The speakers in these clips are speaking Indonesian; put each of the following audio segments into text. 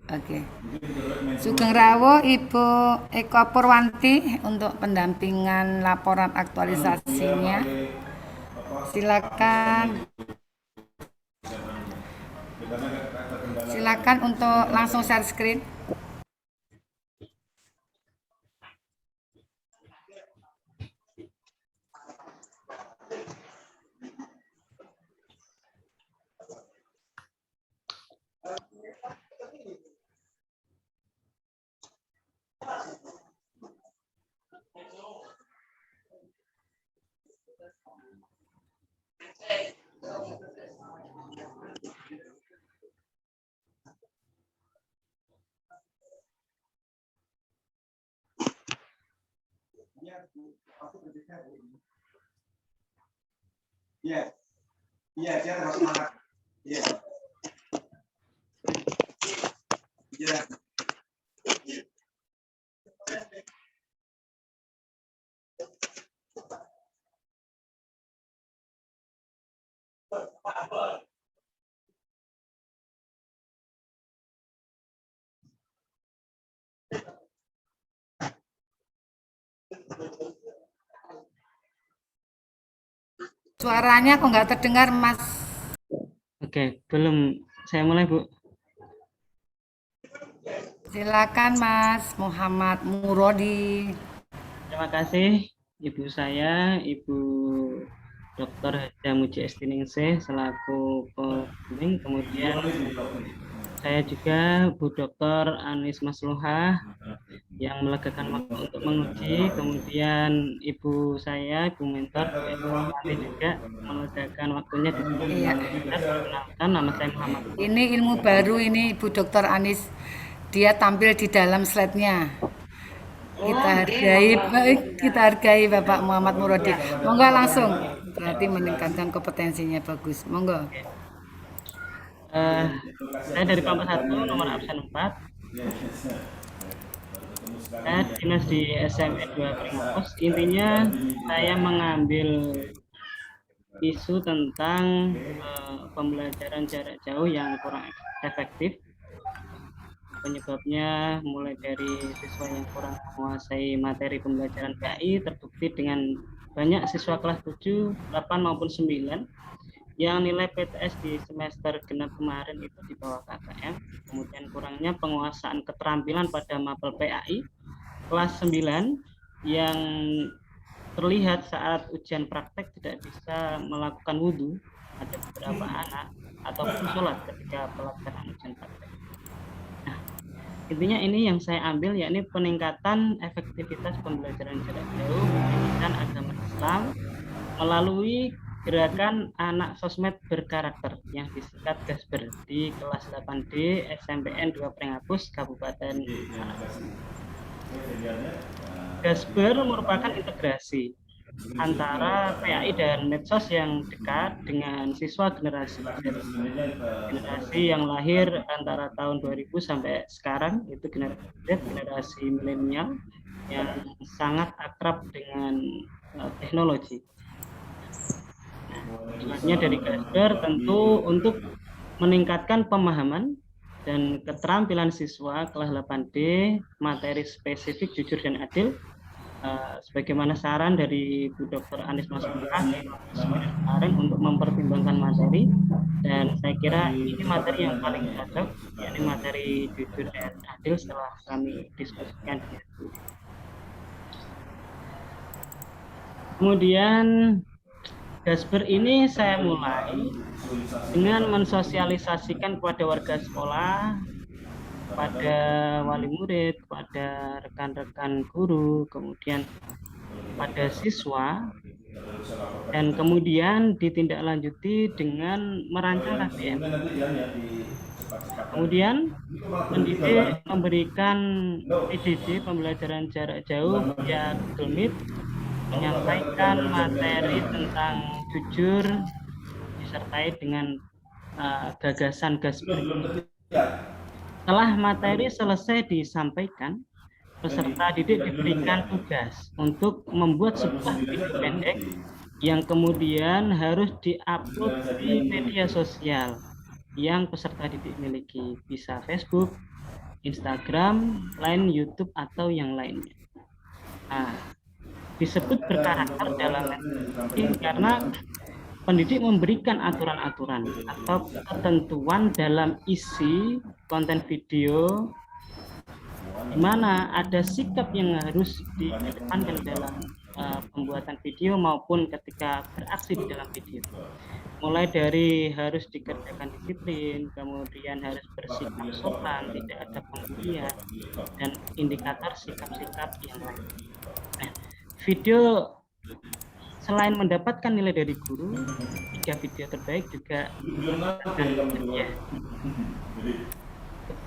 Oke. Sugeng Rawuh Ibu Eko Purwanti untuk pendampingan laporan aktualisasinya. Silakan. Silakan untuk langsung share screen. Iya, iya, dia termasuk semangat. Iya, iya. Suaranya kok nggak terdengar, Mas? Oke, belum. Saya mulai, Bu. Silakan, Mas Muhammad Murodi. Terima kasih Ibu saya, Ibu Dr. Haja Muji Estiningsih selaku pembimbing. Kemudian saya juga Bu Dr. Anis Masluhah yang melegakan waktu untuk menguji. Kemudian Ibu saya, Ibu Mentor, nanti juga melegakan waktunya di sini. Iya. Perkenalkan, nama saya Muhammad. Ini ilmu baru ini Ibu Dr. Anis. Dia tampil di dalam slide-nya. Kita hargai Bapak Muhammad Murodi. Monggo langsung. Berarti meningkatkan kompetensinya bagus. Monggo. Saya dari kelompok 1, nomor absen 4. Saya dinas di SME 2 Pringopos. Intinya saya mengambil isu tentang pembelajaran jarak jauh yang kurang efektif. Penyebabnya mulai dari siswa yang kurang menguasai materi pembelajaran PAI terbukti dengan banyak siswa kelas 7, 8 maupun 9 yang nilai PTS di semester genap kemarin itu di bawah KKM. Kemudian kurangnya penguasaan keterampilan pada mapel PAI kelas 9 yang terlihat saat ujian praktek tidak bisa melakukan wudhu. Ada beberapa anak ataupun sholat ketika pelaksanaan ujian praktek. Nah, intinya ini yang saya ambil yakni peningkatan efektivitas pembelajaran jarak jauh pendidikan agama Islam melalui gerakan anak sosmed berkarakter yang disingkat Gasber di kelas 8D SMPN 2 Pringapus Kabupaten Gasber merupakan integrasi antara PAI dan medsos yang dekat dengan siswa generasi yang lahir antara tahun 2000 sampai sekarang, itu generasi milenial yang sangat akrab dengan teknologi. Tujuannya dari Gasber tentu untuk meningkatkan pemahaman dan keterampilan siswa kelas 8D materi spesifik jujur dan adil, sebagaimana saran dari Bu Dr. Anis Masluhah kemarin untuk mempertimbangkan materi, dan saya kira ini materi yang paling cocok, yakni materi jujur dan adil setelah kami diskusikan. Kemudian Gasber ini saya mulai dengan mensosialisasikan kepada warga sekolah, pada wali murid, pada rekan-rekan guru, kemudian pada siswa, dan kemudian ditindaklanjuti dengan merancang KBM. Kemudian pendidik memberikan PJJ pembelajaran jarak jauh via Google Meet, menyampaikan materi tentang jujur disertai dengan gagasan Gasber. Setelah materi selesai disampaikan, peserta didik diberikan tugas untuk membuat sebuah video pendek yang kemudian harus diupload di media sosial yang peserta didik miliki, bisa Facebook, Instagram, Line, YouTube, atau yang lainnya. Nah, disebut berkarakter dalam metode karena pendidik memberikan aturan-aturan atau ketentuan dalam isi konten video di mana ada sikap yang harus dikedepankan dalam pembuatan video maupun ketika beraksi di dalam video. Mulai dari harus dikerjakan disiplin, kemudian harus bersikap sopan, tidak ada pembulian, dan indikator sikap-sikap yang lain. Nah, video selain mendapatkan nilai dari guru, 3 video terbaik juga ya,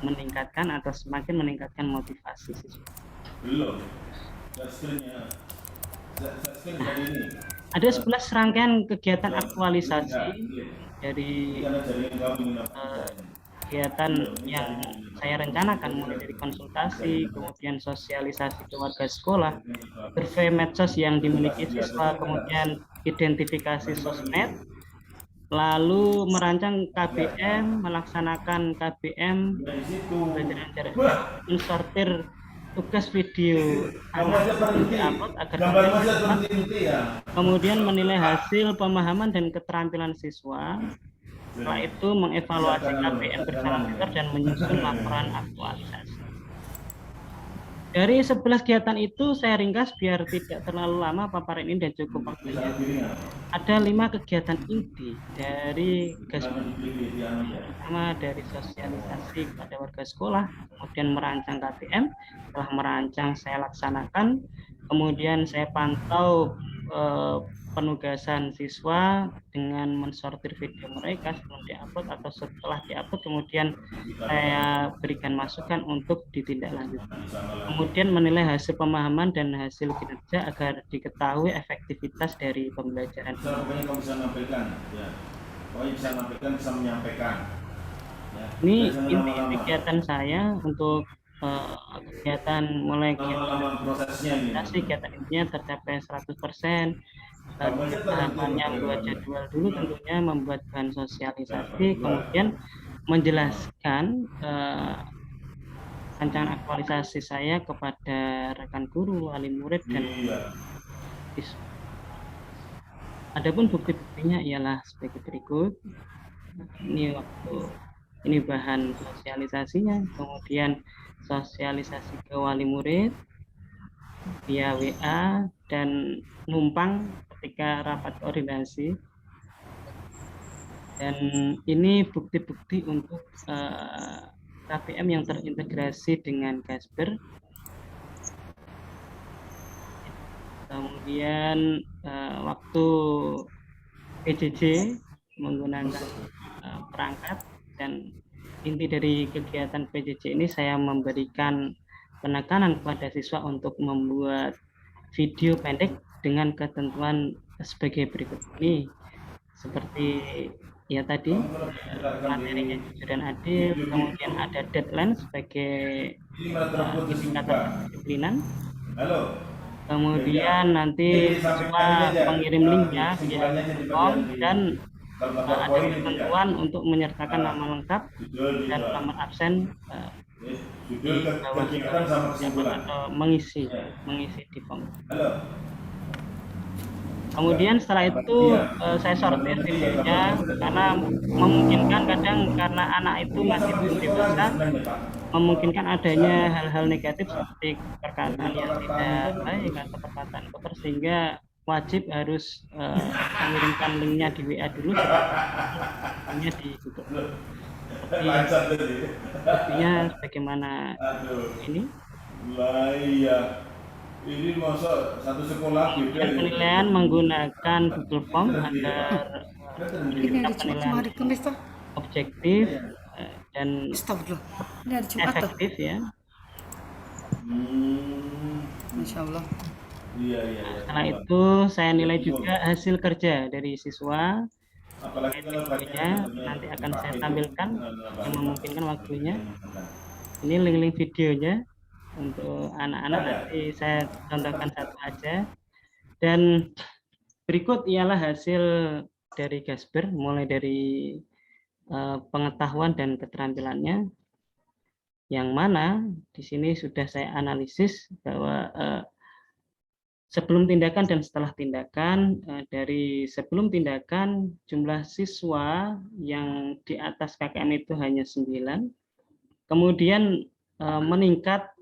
meningkatkan atau semakin meningkatkan motivasi siswa. Ada 11 rangkaian kegiatan aktualisasi dari kegiatan yang saya rencanakan, mulai dari konsultasi, kemudian sosialisasi ke warga sekolah, survei medsos yang dimiliki siswa, kemudian identifikasi sosmed, lalu merancang KBM, melaksanakan KBM, pembelajaran jarak jauh, mensortir tugas video diupload agar kemudian menilai hasil pemahaman dan keterampilan siswa. Setelah itu mengevaluasi KBM bersama mentor dan menyusun laporan aktualisasi. Dari 11 kegiatan itu saya ringkas biar tidak terlalu lama paparan ini dan cukup waktunya. Ada 5 kegiatan inti dari Gasper. Pertama dari sosialisasi kepada warga sekolah, kemudian merancang KBM, setelah merancang saya laksanakan, kemudian saya pantau penugasan siswa dengan mensortir video mereka sebelum diupload atau setelah diupload, kemudian saya berikan masukan untuk ditindaklanjuti. Kemudian menilai hasil pemahaman dan hasil kinerja agar diketahui efektivitas dari pembelajaran. Pokoknya kamu bisa menyampaikan, ya. Pokoknya bisa menyampaikan. Ya. Ini inti kegiatan saya untuk kegiatan mulai kegiatan intinya tercapai 100%. Tahapannya buat jadwal dulu, tentunya membuat bahan sosialisasi, kemudian menjelaskan rancangan aktualisasi saya kepada rekan guru, wali murid, dan siswa. Adapun bukti-buktinya ialah sebagai berikut. Ini bahan sosialisasinya, kemudian sosialisasi ke wali murid via WA dan numpang ketika rapat koordinasi. Dan ini bukti-bukti untuk KBM yang terintegrasi dengan Gasper. Kemudian waktu PJJ menggunakan perangkat, dan inti dari kegiatan PJJ ini saya memberikan penekanan kepada siswa untuk membuat video pendek dengan ketentuan sebagai berikut ini, seperti ya tadi materinya jujur dan adil, kemudian ada deadline sebagai indikator kedisiplinan, kemudian nanti siswa mengirim linknya via form, dan ada ketentuan untuk menyertakan nama lengkap dan nomor absen di bawah atau mengisi di form. Kemudian setelah itu saya sortir videonya, karena memungkinkan kadang karena anak itu masih belum dewasa, memungkinkan adanya hal-hal negatif seperti perkataan yang tidak baik atau perkataan kotor, sehingga wajib harus mengirimkan linknya di WA dulu sebelumnya ditutup. Sepertinya bagaimana ini? Ini masuk satu sekolah beda. Penilaian menggunakan Google Form agar penilaian objektif dan efektif ya. Masya Allah. Iya. Setelah itu saya nilai juga hasil kerja dari siswa. Apalagi videonya nanti akan saya tampilkan yang memungkinkan waktunya. Ini link-link videonya untuk anak-anak, nanti saya contohkan satu aja. Dan berikut ialah hasil dari Gasper, mulai dari pengetahuan dan keterampilannya. yang mana di sini sudah saya analisis bahwa sebelum tindakan dan setelah tindakan, dari sebelum tindakan jumlah siswa yang di atas KKM itu hanya 9, kemudian meningkat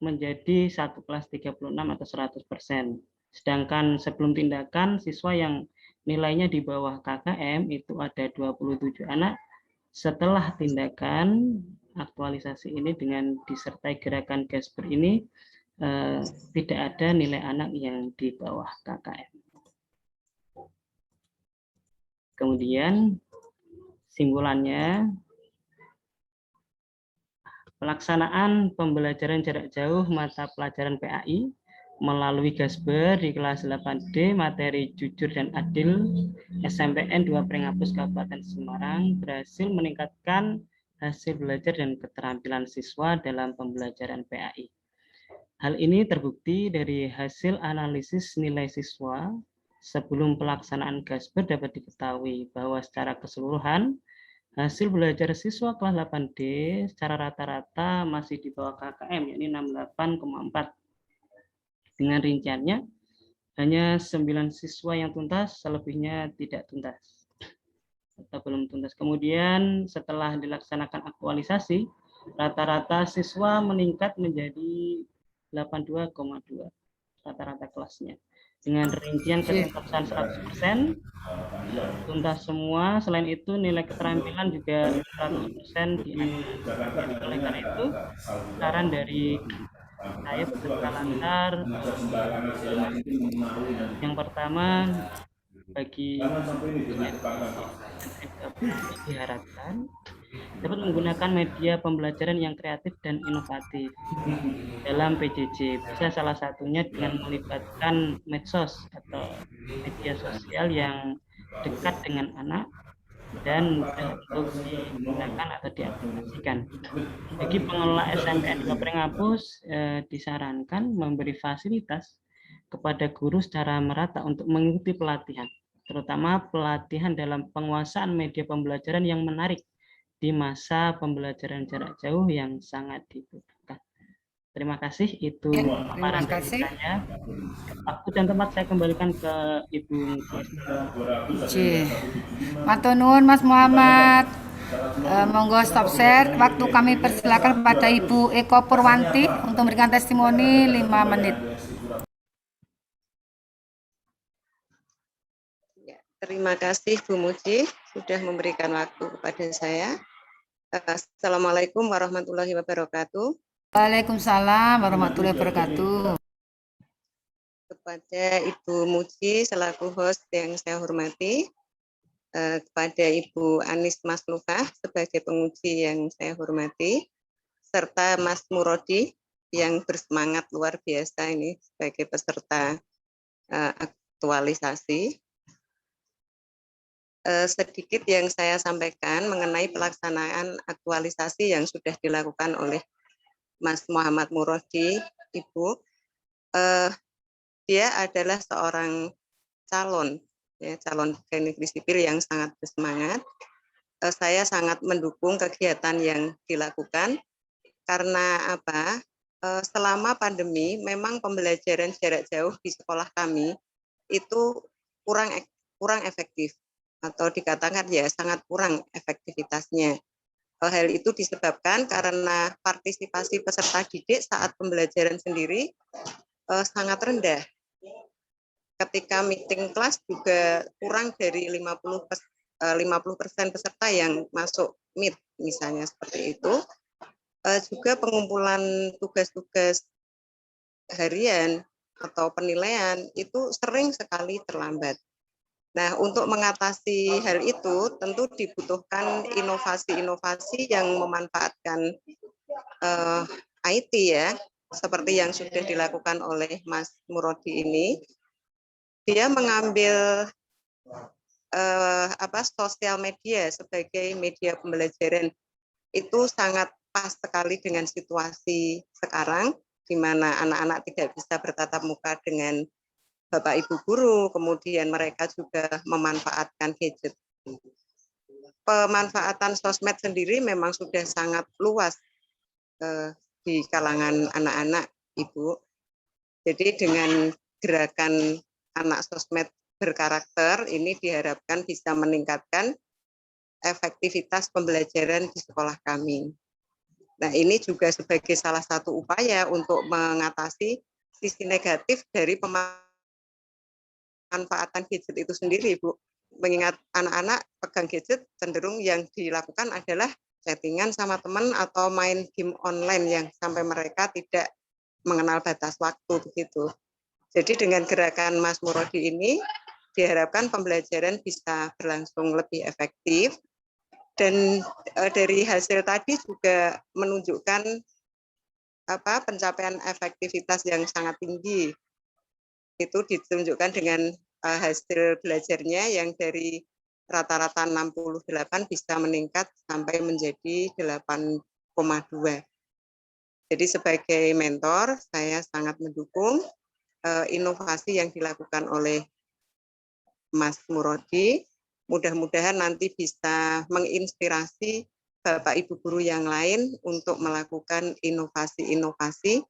menjadi satu kelas 36 atau 100%. Sedangkan sebelum tindakan siswa yang nilainya di bawah KKM itu ada 27 anak. Setelah tindakan aktualisasi ini dengan disertai gerakan Gasper ini tidak ada nilai anak yang di bawah KKM. Kemudian simpulannya, pelaksanaan pembelajaran jarak jauh mata pelajaran PAI melalui Gasper di kelas 8D materi jujur dan adil SMPN 2 Prenghapus Kabupaten Semarang berhasil meningkatkan hasil belajar dan keterampilan siswa dalam pembelajaran PAI. Hal ini terbukti dari hasil analisis nilai siswa sebelum pelaksanaan Gasper dapat diketahui bahwa secara keseluruhan hasil belajar siswa kelas 8D secara rata-rata masih di bawah KKM, yakni 68,4. Dengan rinciannya, hanya 9 siswa yang tuntas, selebihnya tidak tuntas atau belum tuntas. Kemudian setelah dilaksanakan aktualisasi, rata-rata siswa meningkat menjadi 82,2 rata-rata kelasnya. Dengan rincian ketuntasan 100%, tuntas semua. Selain itu nilai keterampilan juga 100% dianulir. Oleh karena itu, saran dari saya beserta Lantar, yang pertama bagi diharapkan dapat menggunakan media pembelajaran yang kreatif dan inovatif dalam PJJ. Bisa salah satunya dengan melibatkan medsos atau media sosial yang dekat dengan anak dan mudah untuk digunakan atau diaplikasikan. Bagi pengelola SMPN 2 Prenghapus disarankan memberi fasilitas kepada guru secara merata untuk mengikuti pelatihan, terutama pelatihan dalam penguasaan media pembelajaran yang menarik di masa pembelajaran jarak jauh yang sangat dibutuhkan. Terima kasih, itu paparan dari saya. Waktu dan tempat saya kembalikan ke Ibu Oke. Matur nuwun Mas Muhammad. Monggo stop share. Waktu kami persilakan kepada Ibu Eko Purwanti untuk memberikan testimoni 5 menit. Ya, terima kasih Bu Muji sudah memberikan waktu kepada saya. Assalamualaikum warahmatullahi wabarakatuh. Waalaikumsalam warahmatullahi wabarakatuh. Kepada Ibu Muji selaku host yang saya hormati, kepada Ibu Anis Maslufah sebagai penguji yang saya hormati, serta Mas Murodi yang bersemangat luar biasa ini sebagai peserta aktualisasi. Sedikit yang saya sampaikan mengenai pelaksanaan aktualisasi yang sudah dilakukan oleh Mas Muhammad Murodi, Ibu. Dia adalah seorang calon teknik sipil yang sangat bersemangat. Saya sangat mendukung kegiatan yang dilakukan karena apa? Selama pandemi memang pembelajaran jarak jauh di sekolah kami itu kurang efektif atau dikatakan ya sangat kurang efektivitasnya. Hal itu disebabkan karena partisipasi peserta didik saat pembelajaran sendiri sangat rendah. Ketika meeting kelas juga kurang dari 50% peserta yang masuk meet, misalnya seperti itu. Juga pengumpulan tugas-tugas harian atau penilaian itu sering sekali terlambat. Nah, untuk mengatasi hal itu tentu dibutuhkan inovasi-inovasi yang memanfaatkan IT ya, seperti yang sudah dilakukan oleh Mas Murodi ini. Dia mengambil sosial media sebagai media pembelajaran itu sangat pas sekali dengan situasi sekarang, di mana anak-anak tidak bisa bertatap muka dengan Bapak Ibu guru, kemudian mereka juga memanfaatkan gadget. Pemanfaatan sosmed sendiri memang sudah sangat luas di kalangan anak-anak, Ibu. Jadi dengan gerakan anak sosmed berkarakter ini diharapkan bisa meningkatkan efektivitas pembelajaran di sekolah kami. Nah, ini juga sebagai salah satu upaya untuk mengatasi sisi negatif dari pemanfaatan gadget itu sendiri, Bu. Mengingat anak-anak pegang gadget, cenderung yang dilakukan adalah chattingan sama teman atau main game online yang sampai mereka tidak mengenal batas waktu begitu. Jadi dengan gerakan Mas Murodi ini diharapkan pembelajaran bisa berlangsung lebih efektif. Dan dari hasil tadi juga menunjukkan pencapaian efektivitas yang sangat tinggi. Itu ditunjukkan dengan hasil belajarnya yang dari rata-rata 68 bisa meningkat sampai menjadi 8,2. Jadi sebagai mentor, saya sangat mendukung inovasi yang dilakukan oleh Mas Murodi. Mudah-mudahan nanti bisa menginspirasi Bapak Ibu guru yang lain untuk melakukan inovasi-inovasi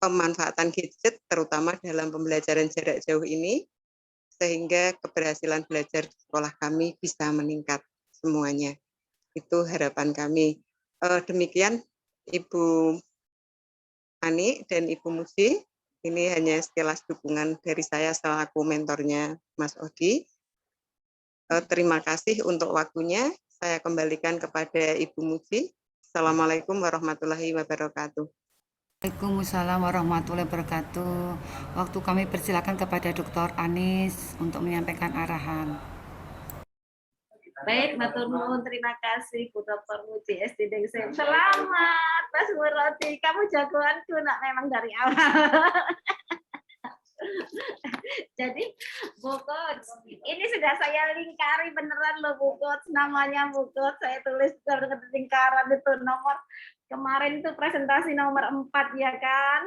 pemanfaatan gadget terutama dalam pembelajaran jarak jauh ini sehingga keberhasilan belajar di sekolah kami bisa meningkat semuanya. Itu harapan kami. Demikian Ibu Ani dan Ibu Muji. Ini hanya sekilas dukungan dari saya selaku mentornya Mas Odi. Terima kasih untuk waktunya. Saya kembalikan kepada Ibu Muji. Assalamualaikum warahmatullahi wabarakatuh. Waalaikumsalam warahmatullahi wabarakatuh. Waktu kami persilakan kepada Dr. Anis untuk menyampaikan arahan. Baik, matur nuwun, terima kasih Bu Dr. Muji SD Dengsem. Selamat Mas Murodi, kamu jagoanku nak memang dari awal. Jadi Bu Coach, ini sudah saya lingkari beneran loh Bu Coach, namanya Bu Coach, saya tulis dengan lingkaran itu nomor kemarin itu presentasi nomor 4 ya kan.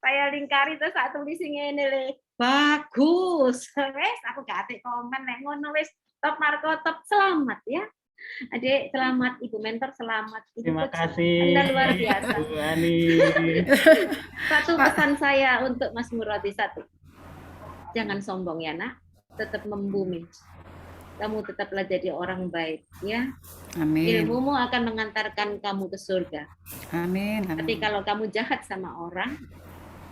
Saya lingkari terus saya tulis ini le. Bagus. Wes aku gak ate komen nek ngono wis top Marco top, selamat ya. Adik selamat, Ibu mentor selamat. Ibu Terima Coach, kasih. Anda luar biasa. Bu Ani. Satu pesan saya untuk Mas Murodi, satu. Jangan sombong ya nak, tetap membumi. Kamu tetaplah jadi orang baik ya. Amin. Ilmumu akan mengantarkan kamu ke surga. Amin. Tapi kalau kamu jahat sama orang,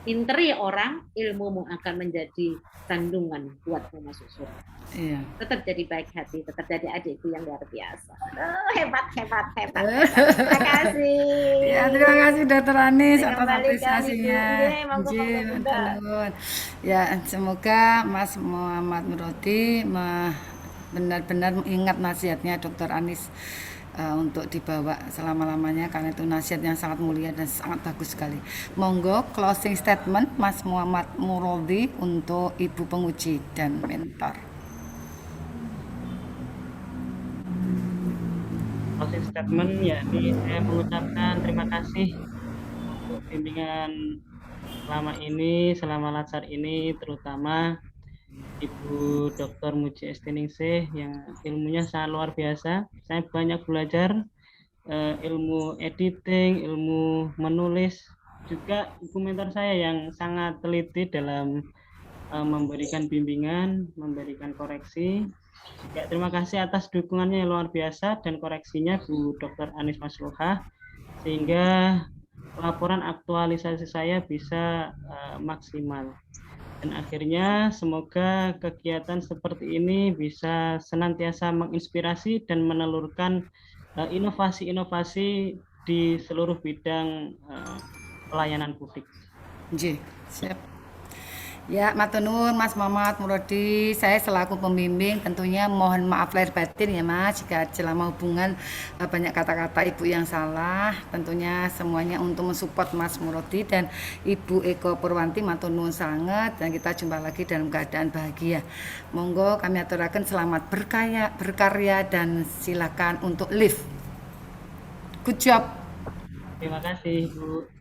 interi orang, ilmumu akan menjadi sandungan buatmu masuk surga. Iya. Tetap jadi baik hati, tetap jadi adikku yang luar biasa. Hebat. Terima kasih. Ya, terima kasih Dr. Anis Saya atas kembalikan, apresiasinya. Ibu. Monggo, Nggih, monggo, matur Bunda. nuwun. Ya, semoga Mas Muhammad Murodi benar-benar mengingat nasihatnya Dr. Anis untuk dibawa selama-lamanya karena itu nasihat yang sangat mulia dan sangat bagus sekali. Monggo closing statement Mas Muhammad Murodi untuk Ibu penguji dan mentor. Closing statement yakni saya mengucapkan terima kasih untuk bimbingan selama latsar ini terutama Ibu Dr. Muji Estiningsih yang ilmunya sangat luar biasa. Saya banyak belajar ilmu editing, ilmu menulis, juga ibu mentor saya yang sangat teliti dalam memberikan bimbingan, memberikan koreksi. Juga terima kasih atas dukungannya yang luar biasa dan koreksinya Bu Dr. Anis Masluhah, sehingga laporan aktualisasi saya bisa maksimal. Dan akhirnya semoga kegiatan seperti ini bisa senantiasa menginspirasi dan menelurkan inovasi-inovasi di seluruh bidang pelayanan publik. Nggih, siap. Ya, matur nuwun Mas Muhammad Murodi. Saya selaku pembimbing tentunya mohon maaf lahir batin ya Mas jika selama hubungan banyak kata-kata Ibu yang salah. Tentunya semuanya untuk mensupport Mas Murodi dan Ibu Eko Purwanti matur nuwun sangat dan kita jumpa lagi dalam keadaan bahagia. Monggo kami aturaken selamat berkarya dan silakan untuk live. Good job. Terima kasih Bu.